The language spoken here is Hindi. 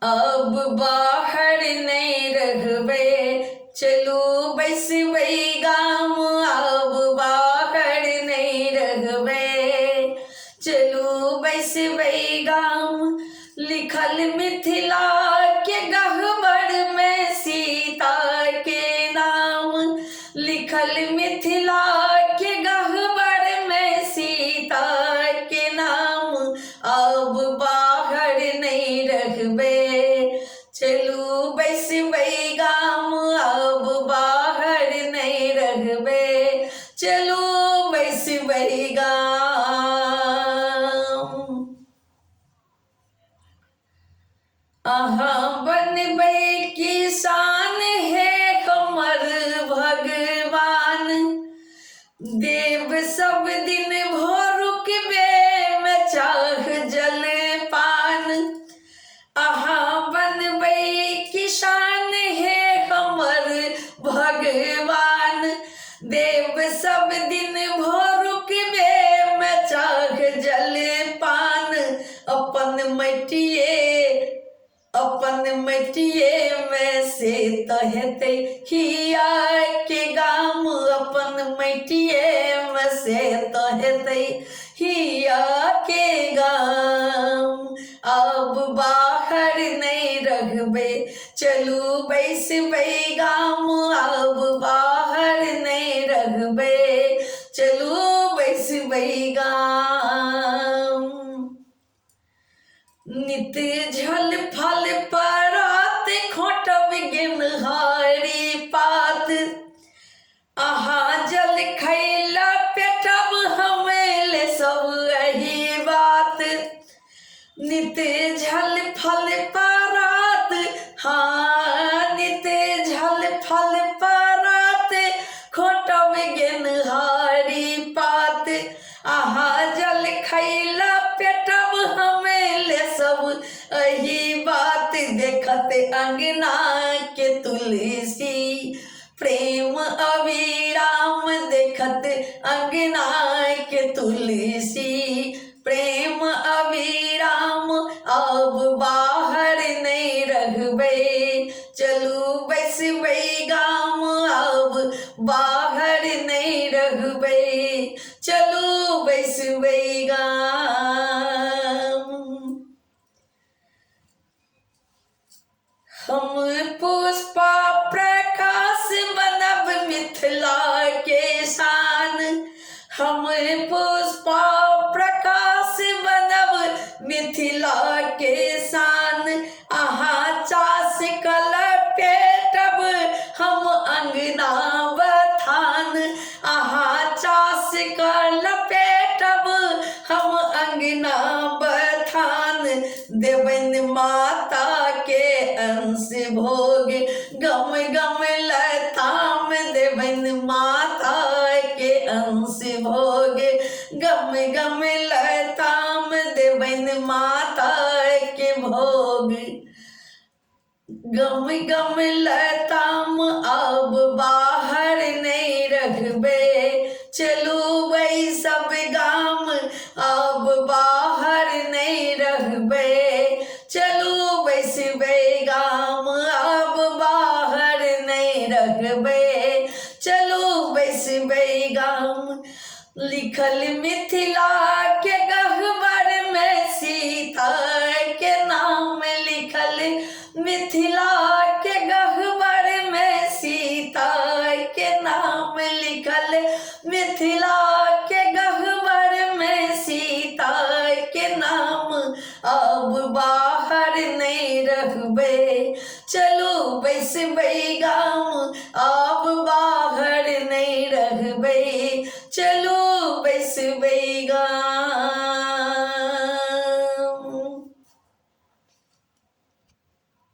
अब बाहर नहीं रहबे, चलू बैसबै गाम। अब बाहर नहीं रहबे, चलू बैसबै गाम। लिखल मिथिला के गह्वर में सीता के नाम, लिखल मिथिला के गह्वर में सीता के नाम। अब बाहर नहीं रहबे, चलू बैसबै गाम। अब बाहर नहीं रहबे, चलू बैसबै गाम। अहाँ बनबै किसान है हमर भगवान, देव सब दिन भोरुकबे में चाह जल पान। अहाँ बनबै किसान है हमर भगवान, देव सब दिन भोरुकबे में चाह जल पान। अपन मटिए में से तहते हिया के गाम। अपन मटिए में से तहते हिया के गाम। अब बाहर नहीं रहबे, चलू बैसबै गाम। अब बाहर नहीं रहबे, चलू बैसबै गाम। नित झल फल परात खोटब गेनहारी पात। अहाँ जल खैला पेटब हमेल सब यही बात। नित झल फल परात, हाँ नित झल फल परात खोटब गेनहारी पात। अहाँ जल खैला पेटब हमेल सब यही बात। देखत अंगना के तुलसी प्रेम अविराम, देखत अंगना के तुलसी प्रेम अविराम। अब बाहर नहीं रहबे, चलू बैसबै गाम। अब बाहर नहीं रहबे, चलू बैसबै गाम। हम पुष्पा प्रकाश बनब मिथिला के शान। हम पुष्पा प्रकाश बनब मिथिला के शान। अहाँ चास कल पेटब हम अंगना बथान। अहाँ चास कल पेटब हम अंगना बथान। देवन माता के अंश भोग गम गम लताम। देवन माता के अंश भोग गम गम लताम। देवन माता के भोग गम गम लताम। अब बाहर नहीं रहबे, चलू बैसब गाम। अब बाहर नहीं रहबे, चलू बैसबै गाम। अब बाहर नहीं रहबे, चलू बैसबै गाम। लिखल मिथिला के गह्वर में सीता के नाम। लिखल मिथिला के गह्वर में सीता के नाम। लिखल मिथिला के गह्वर में सीता के नाम। अब बाहर नहीं रहबे, चलू बैसबै गाम। अब बाहर नहीं रहबे, चलू बैसबै